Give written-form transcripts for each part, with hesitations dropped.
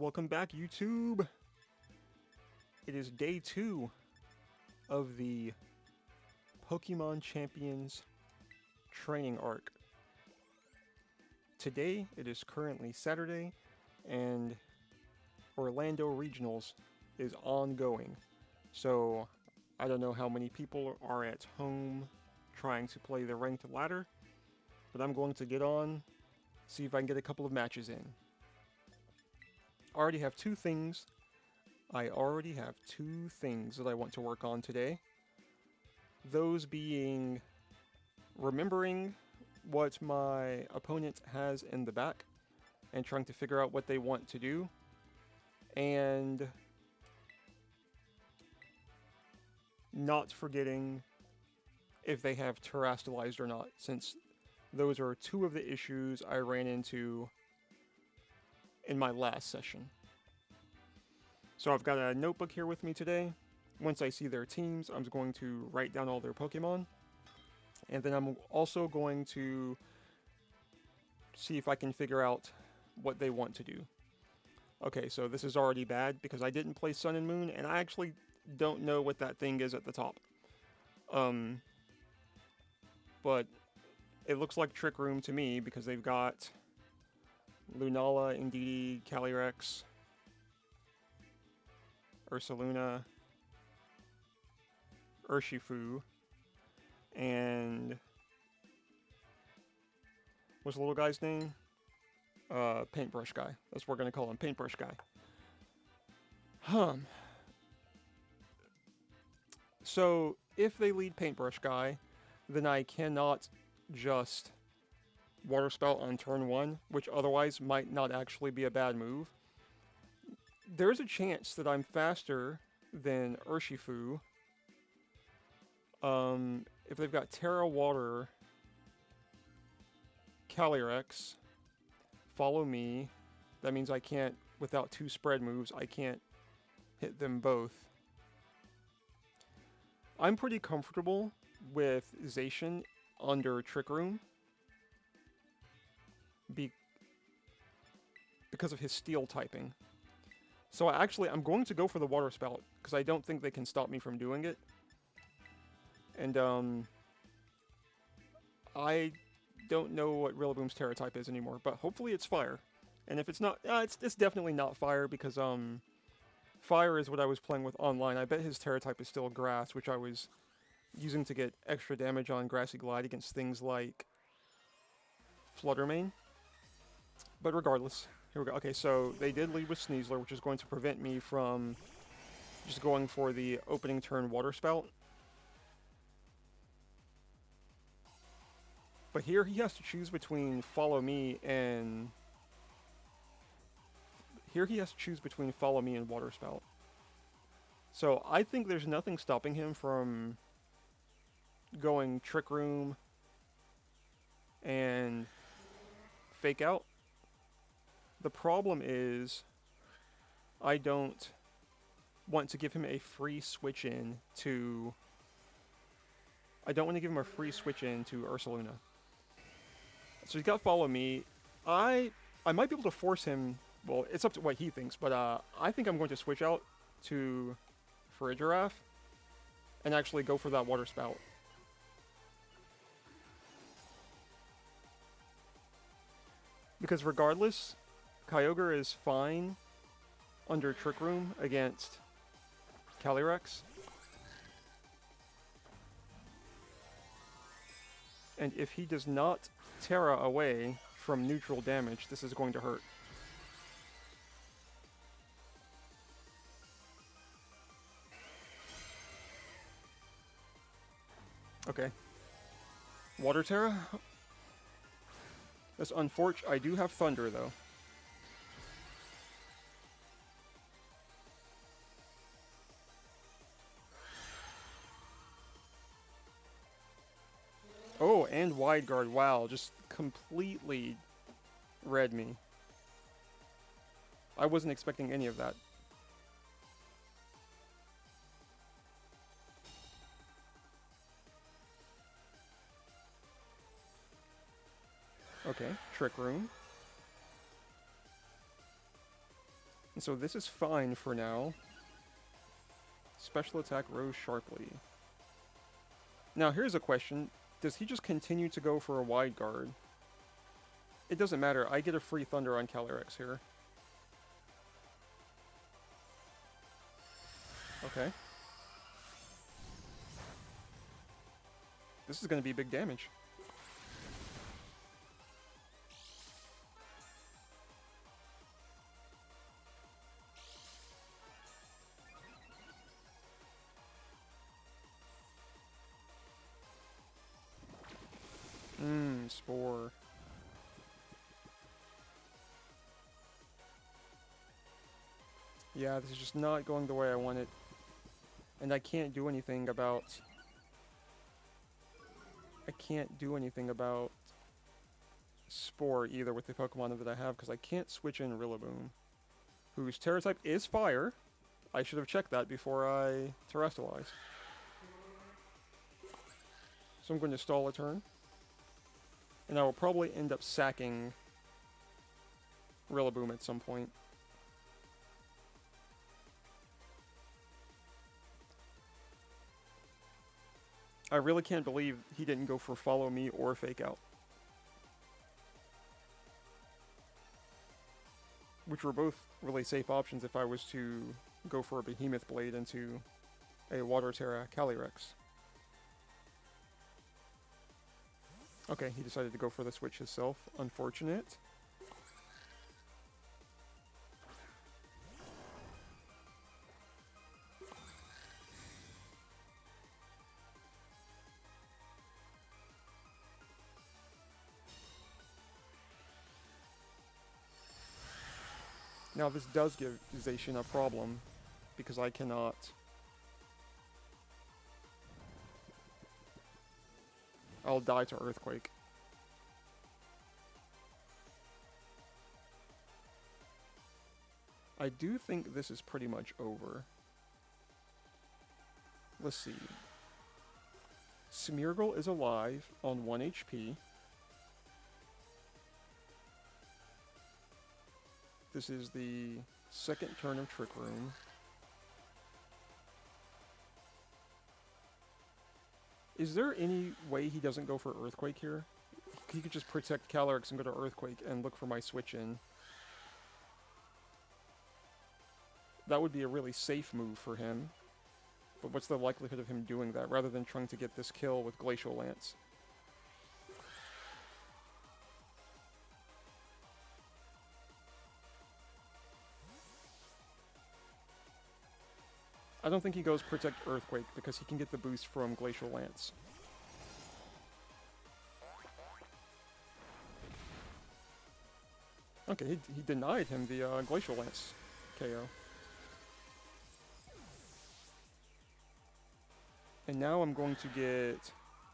Welcome back, YouTube. It is day 2 of the Pokemon Champions training arc. Today, it is currently Saturday, and Orlando Regionals is ongoing. So, I don't know how many people are at home trying to play the ranked ladder, but I'm going to get on, see if I can get a couple of matches in. I already have two things that I want to work on today. Those being remembering what my opponent has in the back and trying to figure out what they want to do, and not forgetting if they have terastallized or not, since those are two of the issues I ran into in my last session. So I've got a notebook here with me today. Once I see their teams, I'm going to write down all their Pokemon. And then I'm also going to see if I can figure out what they want to do. Okay, so this is already bad because I didn't play Sun and Moon, and I actually don't know what that thing is at the top. But it looks like Trick Room to me because they've got Lunala, Indeedee, Calyrex, Ursaluna, Urshifu, and what's the little guy's name? Paintbrush Guy. That's what we're gonna call him, Paintbrush Guy. So if they lead Paintbrush Guy, then I cannot just Water Spout on turn 1, which otherwise might not actually be a bad move. There's a chance that I'm faster than Urshifu. If they've got Terra Water, Calyrex, Follow Me, that means I can't, without two spread moves, I can't hit them both. I'm pretty comfortable with Zacian under Trick Room because of his steel typing. So I'm going to go for the Water Spout because I don't think they can stop me from doing it. And I don't know what Rillaboom's Terra type is anymore, but hopefully it's Fire. And if it's not, it's definitely not Fire because Fire is what I was playing with online. I bet his Terra type is still Grass, which I was using to get extra damage on Grassy Glide against things like Fluttermane. But regardless, here we go. Okay, so they did lead with Sneasler, which is going to prevent me from just going for the opening turn Water Spout. But here he has to choose between Follow Me and... Water Spout. So I think there's nothing stopping him from going Trick Room and Fake Out. The problem is I don't want to give him a free switch in to... Ursaluna. So he's got Follow Me. I might be able to force him... Well, it's up to what he thinks, but I think I'm going to switch out to Farigiraf and actually go for that Water Spout. Because regardless, Kyogre is fine under Trick Room against Calyrex. And if he does not Terra away from neutral damage, this is going to hurt. Okay. Water Terra? That's unfortunate. I do have Thunder, though. Oh, and Wide Guard. Wow, just completely read me. I wasn't expecting any of that. Okay, Trick Room. And so this is fine for now. Special attack rose sharply. Now here's a question. Does he just continue to go for a wide guard? It doesn't matter. I get a free Thunder on Calyrex here. Okay. This is going to be big damage. Spore. Yeah, this is just not going the way I want it. And I can't do anything about... I can't do anything about Spore either with the Pokemon that I have, because I can't switch in Rillaboom, whose Terra type is Fire. I should have checked that before I Terrestrialized. So I'm going to stall a turn. And I will probably end up sacking Rillaboom at some point. I really can't believe he didn't go for Follow Me or Fake Out, which were both really safe options if I was to go for a Behemoth Blade into a Water Terra Calyrex. Okay, he decided to go for the switch himself. Unfortunate. Now this does give Zacian a problem, because I cannot... I'll die to Earthquake. I do think this is pretty much over. Let's see. Smeargle is alive on 1 HP. This is the second turn of Trick Room. Is there any way he doesn't go for Earthquake here? He could just protect Calyrex and go to Earthquake and look for my switch in. That would be a really safe move for him. But what's the likelihood of him doing that, rather than trying to get this kill with Glacial Lance? I don't think he goes Protect Earthquake, because he can get the boost from Glacial Lance. Okay, he denied him the Glacial Lance KO. And now I'm going to get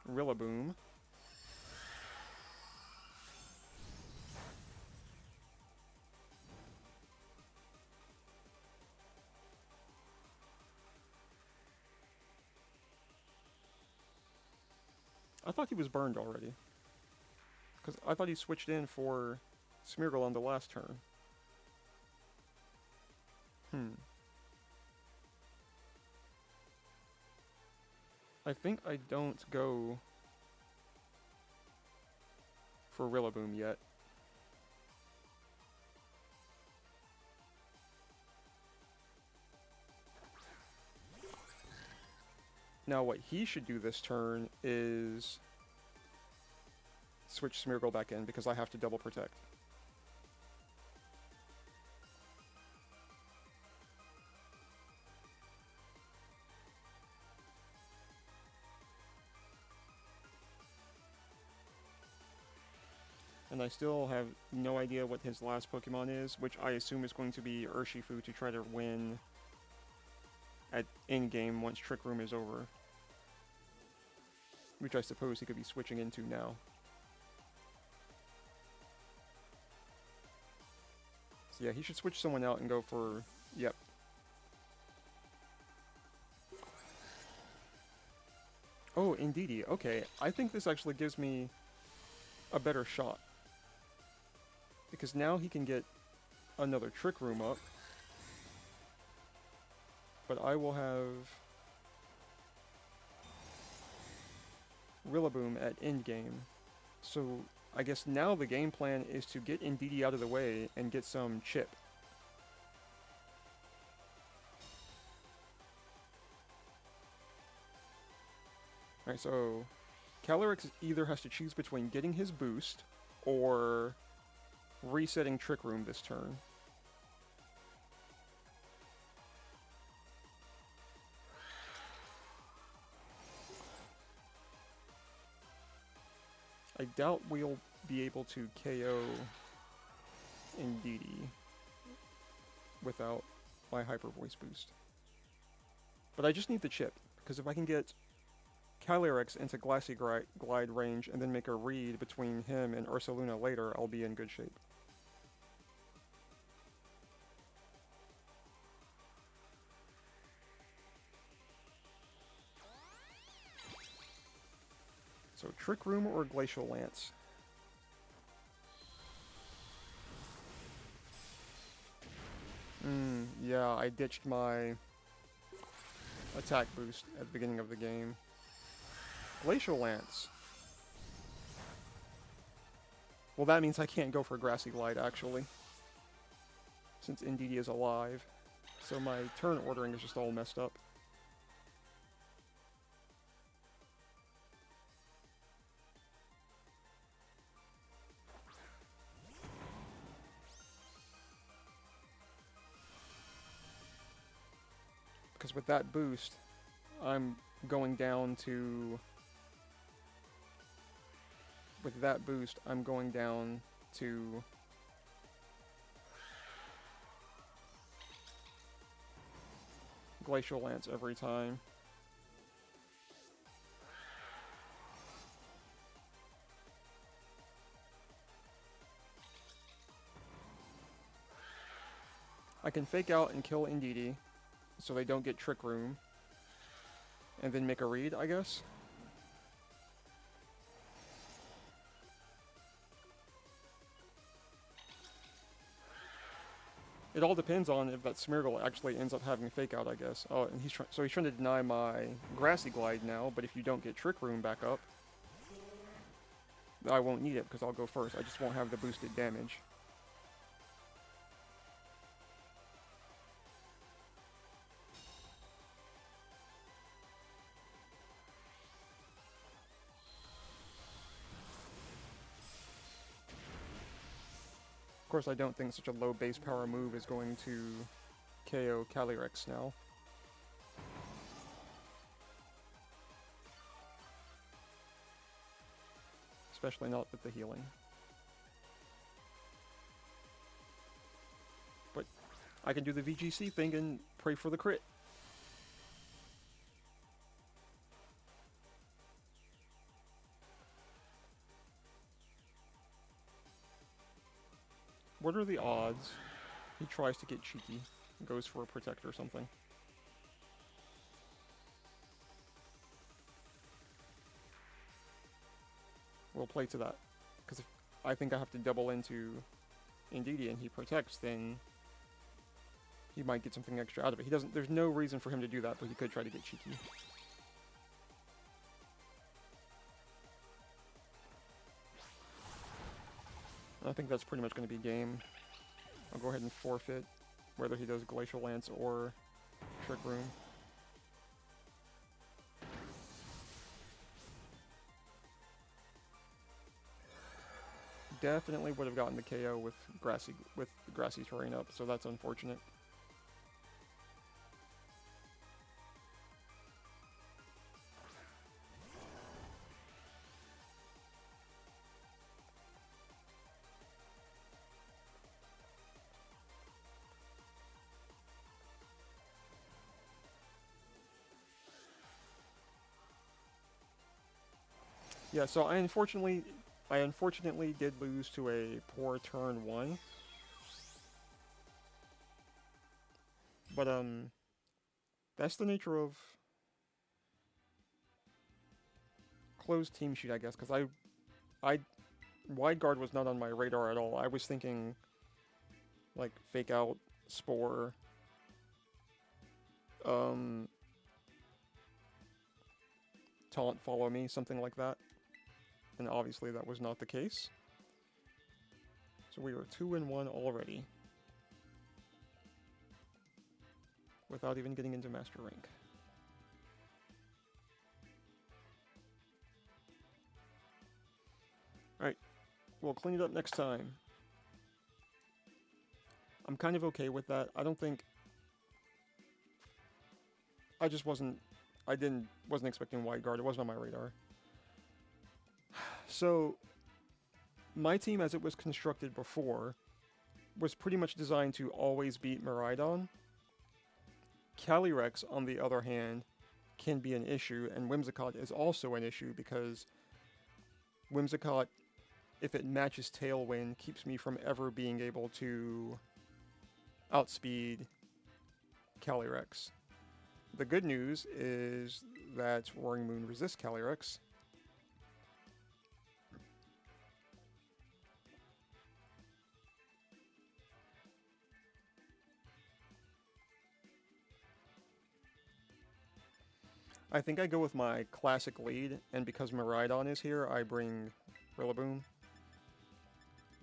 Rillaboom. I thought he was burned already, because I thought he switched in for Smeargle on the last turn. I think I don't go for Rillaboom yet. Now what he should do this turn is switch Smeargle back in, because I have to double protect. And I still have no idea what his last Pokemon is, which I assume is going to be Urshifu to try to win at in-game once Trick Room is over. Which I suppose he could be switching into now. So yeah, he should switch someone out and go for... Yep. Oh, indeedy. Okay, I think this actually gives me a better shot. Because now he can get another Trick Room up. But I will have Rillaboom at endgame. So I guess now the game plan is to get Indeedee out of the way and get some chip. Alright, so Calyrex either has to choose between getting his boost or resetting Trick Room this turn. I doubt we'll be able to KO Indeedee without my Hyper Voice boost. But I just need the chip, because if I can get Calyrex into Glassy Glide range and then make a read between him and Ursaluna later, I'll be in good shape. So Trick Room or Glacial Lance? Yeah, I ditched my attack boost at the beginning of the game. Glacial Lance. Well, that means I can't go for Grassy Glide, actually. Since Indeedee is alive. So my turn ordering is just all messed up. Because with that boost, I'm going down to... With that boost, I'm going down to... Glacial Lance every time. I can fake out and kill Indeedee, so they don't get Trick Room. And then make a read, I guess? It all depends on if that Smeargle actually ends up having Fake Out, I guess. Oh, and he's trying to deny my Grassy Glide now, but if you don't get Trick Room back up, I won't need it because I'll go first. I just won't have the boosted damage. Of course, I don't think such a low base power move is going to KO Calyrex now. Especially not with the healing. But I can do the VGC thing and pray for the crit. What are the odds he tries to get cheeky and goes for a Protect or something? We'll play to that. Because if I think I have to double into Indeedee and he Protects, then he might get something extra out of it. He doesn't. There's no reason for him to do that, but he could try to get cheeky. I think that's pretty much going to be game. I'll go ahead and forfeit whether he does Glacial Lance or Trick Room. Definitely would have gotten the KO with Grassy terrain up, so that's unfortunate. Yeah, so I unfortunately did lose to a poor turn 1. But that's the nature of closed team sheet, I guess, because Wide Guard was not on my radar at all. I was thinking like Fake Out, Spore, um, taunt, follow me, something like that. And obviously that was not the case. So we are 2-1 already. Without even getting into Master Rank. Alright, we'll clean it up next time. I'm kind of okay with that. I don't think... I just wasn't expecting Wide Guard. It wasn't on my radar. So, my team as it was constructed before was pretty much designed to always beat Miraidon. Calyrex, on the other hand, can be an issue, and Whimsicott is also an issue because Whimsicott, if it matches Tailwind, keeps me from ever being able to outspeed Calyrex. The good news is that Roaring Moon resists Calyrex. I think I go with my classic lead, and because Miraidon is here, I bring Rillaboom.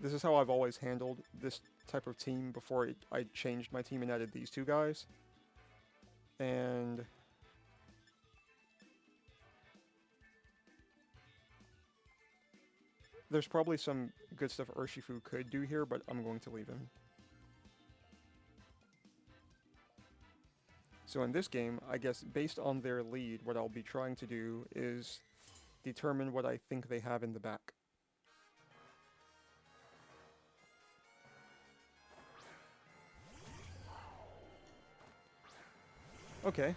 This is how I've always handled this type of team before I changed my team and added these two guys. And there's probably some good stuff Urshifu could do here, but I'm going to leave him. So in this game, I guess based on their lead, what I'll be trying to do is determine what I think they have in the back. Okay,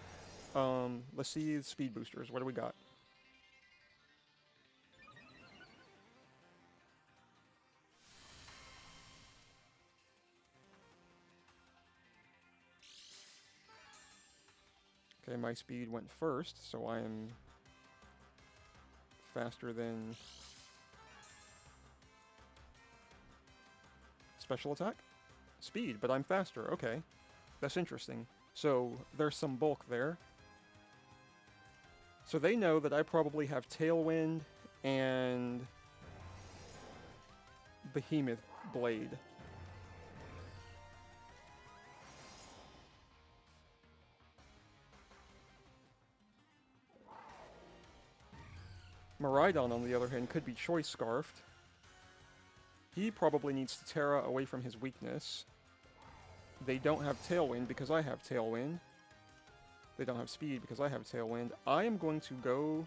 let's see the speed boosters. What do we got? Okay, my speed went first, so I am faster than special attack? Speed, but I'm faster. Okay, that's interesting. So there's some bulk there. So they know that I probably have Tailwind and Behemoth Blade. Miraidon, on the other hand, could be Choice Scarfed. He probably needs to Terra away from his weakness. They don't have Tailwind because I have Tailwind. They don't have Speed because I have Tailwind. I am going to go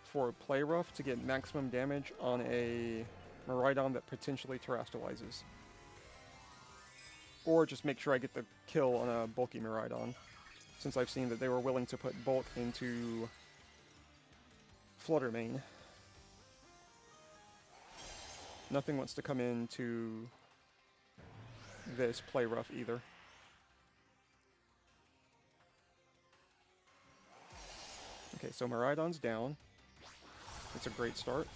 for Play Rough to get maximum damage on a Miraidon that potentially Terastallizes. Or just make sure I get the kill on a bulky Miraidon, since I've seen that they were willing to put bulk into Flutter Mane. Nothing wants to come into this Play Rough either. Okay, so Miraidon's down. It's a great start.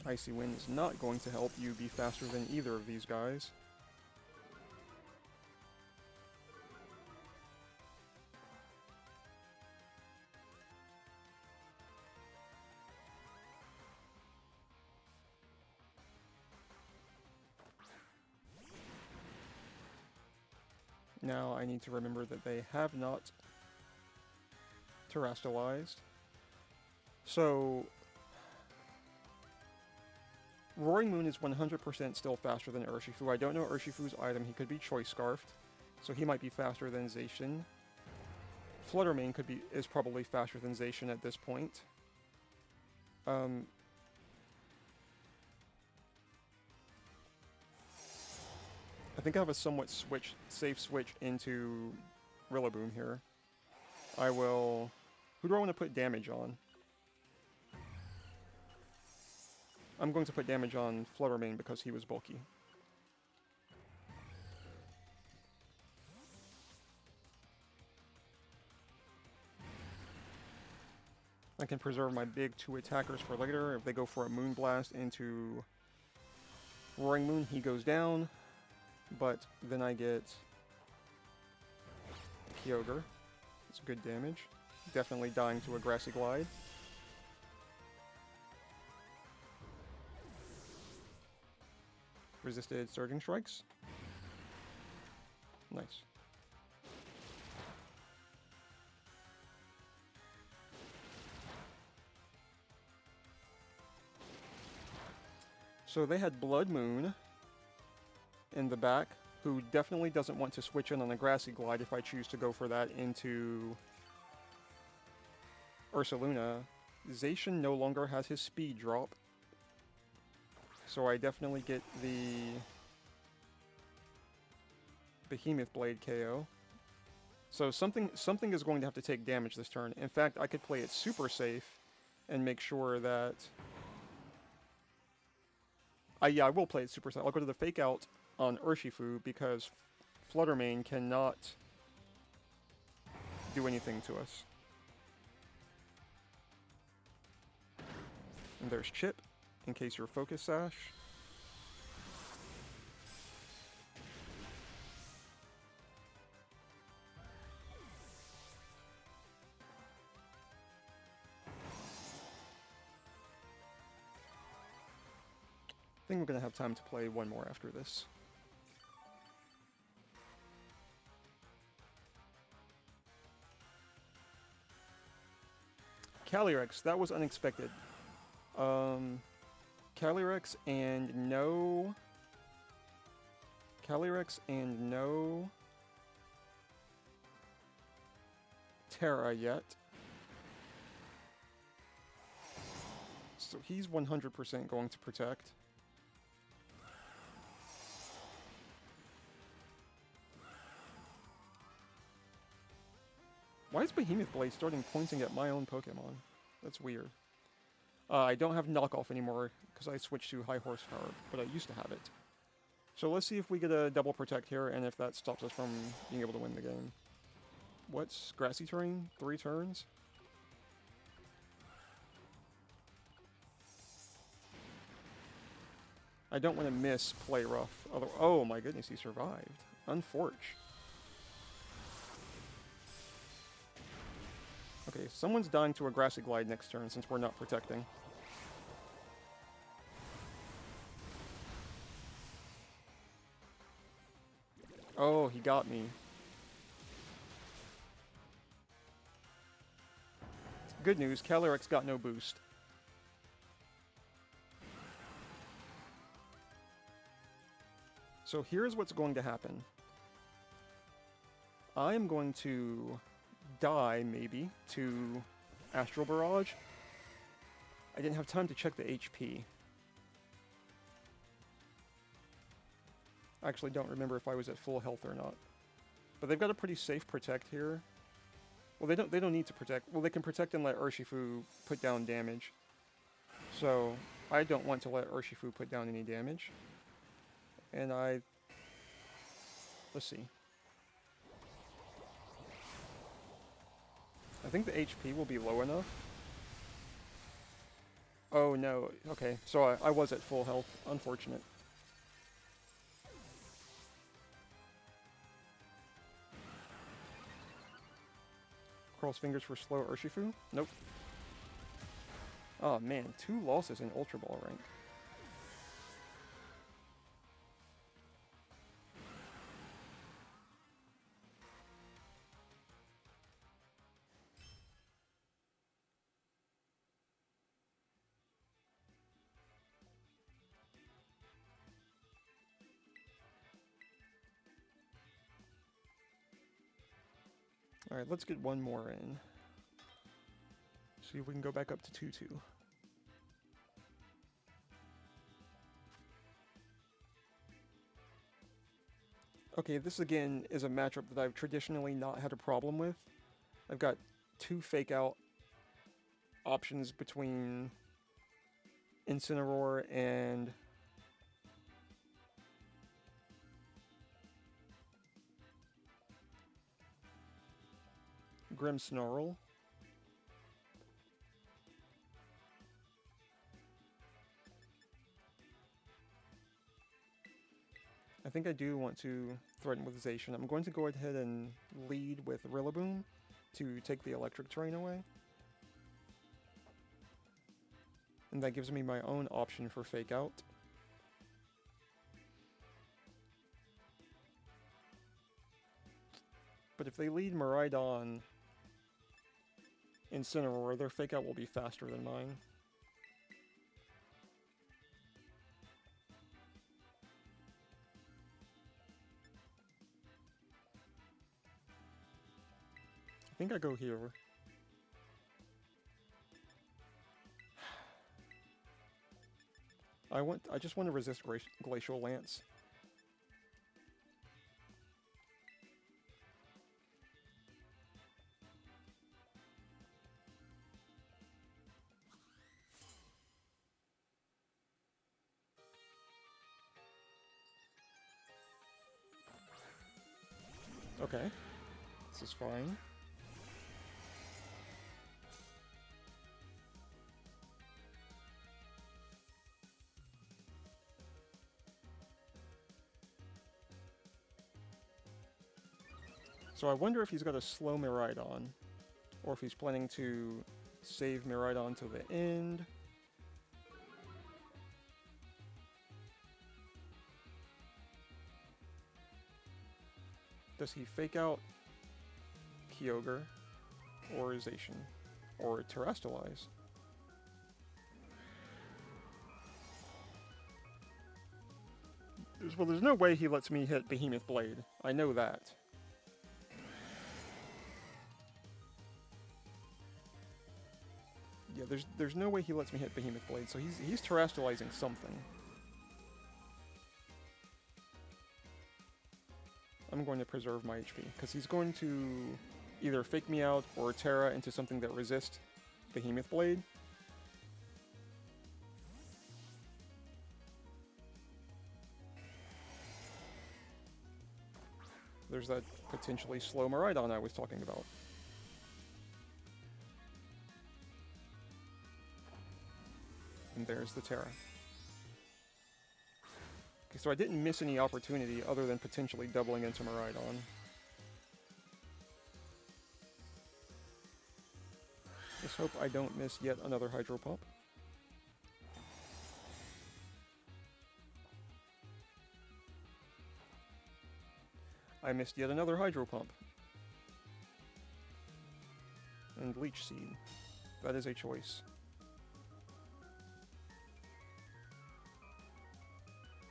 Icy Wind is not going to help you be faster than either of these guys. Now I need to remember that they have not Terastallized. So Roaring Moon is 100% still faster than Urshifu. I don't know Urshifu's item. He could be Choice Scarfed, so he might be faster than Zacian. Flutter Mane is probably faster than Zacian at this point. I think I have a somewhat safe switch into Rillaboom here. I will... Who do I want to put damage on? I'm going to put damage on Flutter Mane because he was bulky. I can preserve my big 2 attackers for later. If they go for a Moonblast into Roaring Moon, he goes down. But then I get Kyogre. It's good damage. Definitely dying to a Grassy Glide. Resisted Surging Strikes. Nice. So they had Blood Moon in the back, who definitely doesn't want to switch in on a Grassy Glide if I choose to go for that into Ursaluna. Zacian no longer has his speed drop, so I definitely get the Behemoth Blade KO. So something is going to have to take damage this turn. In fact, I could play it super safe and make sure that... yeah, I will play it super safe. I'll go to the Fake Out on Urshifu because Fluttermane cannot do anything to us. And there's Chip, in case you're Focus Sash. I think we're going to have time to play one more after this. Calyrex, that was unexpected. Calyrex and no... Calyrex and no... Terra yet. So he's 100% going to protect. Why is Behemoth Blade starting pointing at my own Pokemon? That's weird. I don't have knockoff anymore because I switched to high horsepower, but I used to have it. So let's see if we get a double protect here and if that stops us from being able to win the game. What's grassy terrain? 3 turns? I don't want to miss play rough. Oh my goodness, he survived. Unfortunate. Okay, someone's dying to a Grassy Glide next turn since we're not protecting. Oh, he got me. Good news, Calyrex got no boost. So here's what's going to happen. I am going to die, maybe, to Astral Barrage. I didn't have time to check the HP. I actually don't remember if I was at full health or not. But they've got a pretty safe protect here. Well, they don't need to protect. Well, they can protect and let Urshifu put down damage. So, I don't want to let Urshifu put down any damage. And let's see. I think the HP will be low enough. Oh no, okay, so I was at full health. Unfortunate. Cross fingers for slow Urshifu? Nope. Oh man, 2 losses in Ultra Ball rank. Alright, let's get one more in. See if we can go back up to 2-2. Okay, this again is a matchup that I've traditionally not had a problem with. I've got 2 Fake Out options between Incineroar and Grimmsnarl. think I do want to threaten with Zacian. I'm going to go ahead and lead with Rillaboom to take the electric terrain away. And that gives me my own option for Fake Out. But if they lead Miraidon Incineroar, their Fake Out will be faster than mine. I think I go here. I just want to resist Glacial Lance. Okay. This is fine. So I wonder if he's got a slow Miraidon, or if he's planning to save Miraidon to the end. Does he Fake Out Kyogre, or Zacian, or Terrestrialize? Well, there's no way he lets me hit Behemoth Blade. I know that. Yeah, there's no way he lets me hit Behemoth Blade, so he's Terrestrializing something. I'm going to preserve my HP, because he's going to either Fake me out or Terra into something that resists Behemoth Blade. There's that potentially slow Miraidon I was talking about. And there's the Terra. Okay, so I didn't miss any opportunity other than potentially doubling into Miraidon. Just hope I don't miss yet another Hydro Pump. I missed yet another Hydro Pump. And Leech Seed. That is a choice.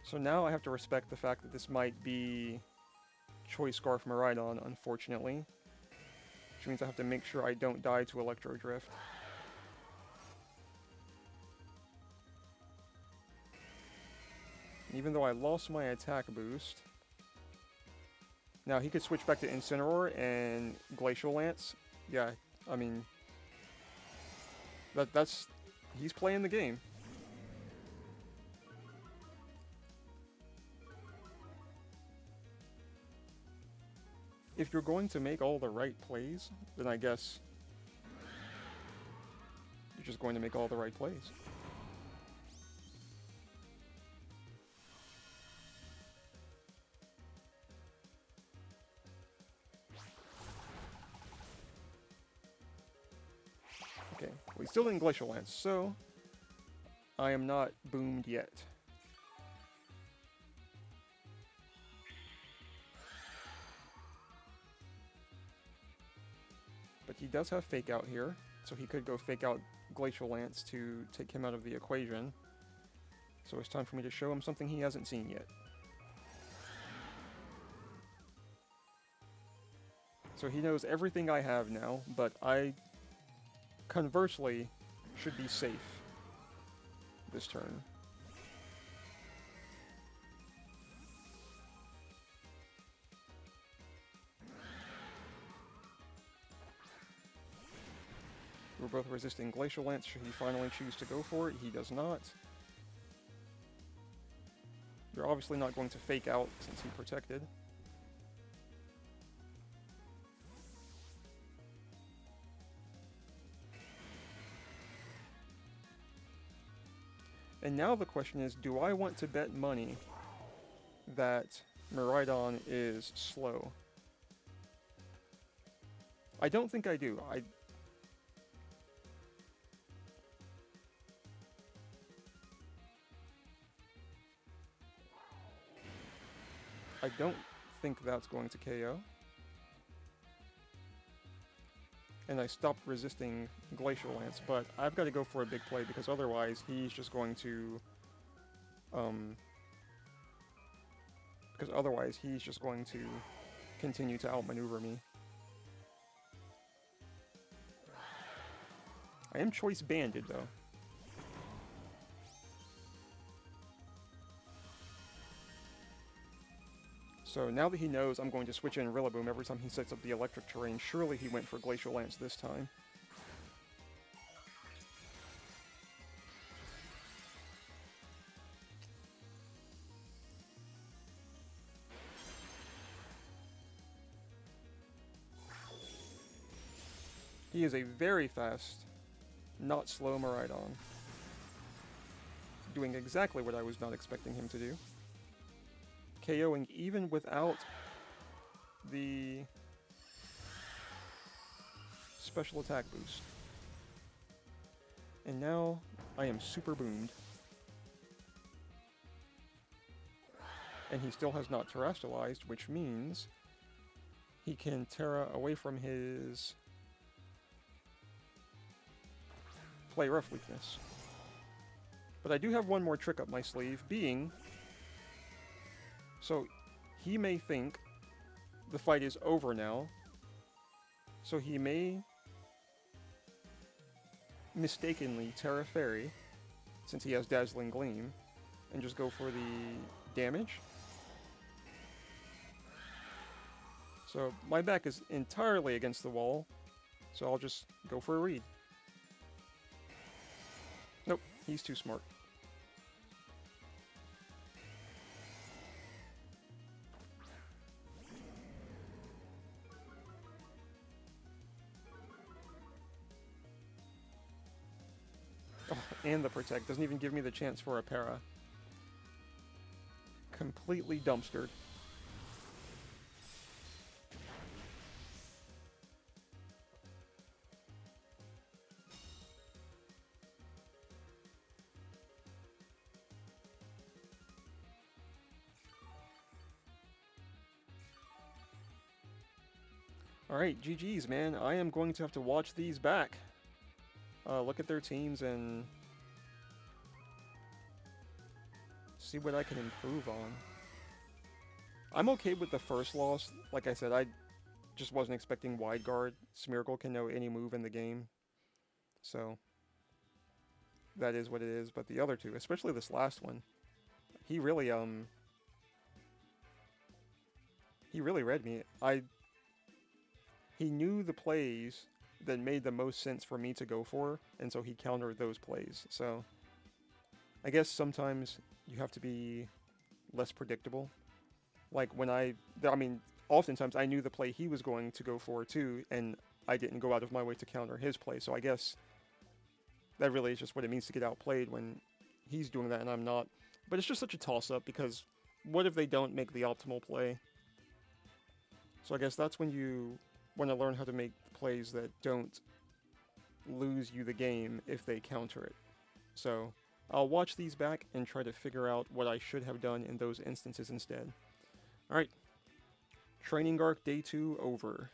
So now I have to respect the fact that this might be Choice Scarf Miraidon, unfortunately. Which means I have to make sure I don't die to Electro Drift. Even though I lost my attack boost. Now he could switch back to Incineroar and Glacial Lance. Yeah, I mean... That's... He's playing the game. If you're going to make all the right plays, then I guess you're just going to make all the right plays. Okay, we still didn't Glacial Lance, so I am not boomed yet. But he does have Fake Out here, so he could go Fake Out Glacial Lance to take him out of the equation. So it's time for me to show him something he hasn't seen yet. So he knows everything I have now, but I, conversely, should be safe this turn. We're both resisting Glacial Lance. Should he finally choose to go for it? He does not. You're obviously not going to Fake Out since he protected. And now the question is, do I want to bet money that Miraidon is slow. I don't think I do. I don't think that's going to KO. And I stopped resisting Glacial Lance, but I've got to go for a big play because otherwise he's just going to continue to outmaneuver me. I am choice banded though. So now that he knows I'm going to switch in Rillaboom every time he sets up the electric terrain, surely he went for Glacial Lance this time. He is a very fast, not slow Miraidon. Doing exactly what I was not expecting him to do. KOing even without the special attack boost. And now I am super boomed. And he still has not terrestrialized, which means he can Terra away from his play rough weakness. But I do have one more trick up my sleeve, being... So, he may think the fight is over now, so he may mistakenly Terra Fairy, since he has Dazzling Gleam, and just go for the damage. So, my back is entirely against the wall, so I'll just go for a read. Nope, he's too smart. Oh, and the Protect doesn't even give me the chance for a para. Completely dumpstered. Alright, GG's, man. I am going to have to watch these back. Look at their teams and see what I can improve on. I'm okay with the first loss. Like I said, I just wasn't expecting Wide Guard. Smeargle can know any move in the game. So, that is what it is. But the other two, especially this last one, he really read me. He knew the plays that made the most sense for me to go for, and so he countered those plays. So, I guess sometimes you have to be less predictable. Like when oftentimes I knew the play he was going to go for too, and I didn't go out of my way to counter his play. So I guess that really is just what it means to get outplayed when he's doing that and I'm not. But it's just such a toss-up because what if they don't make the optimal play? So I guess that's when you want to learn how to make plays that don't lose you the game if they counter it. So I'll watch these back and try to figure out what I should have done in those instances instead. Alright, Training Arc Day 2 over.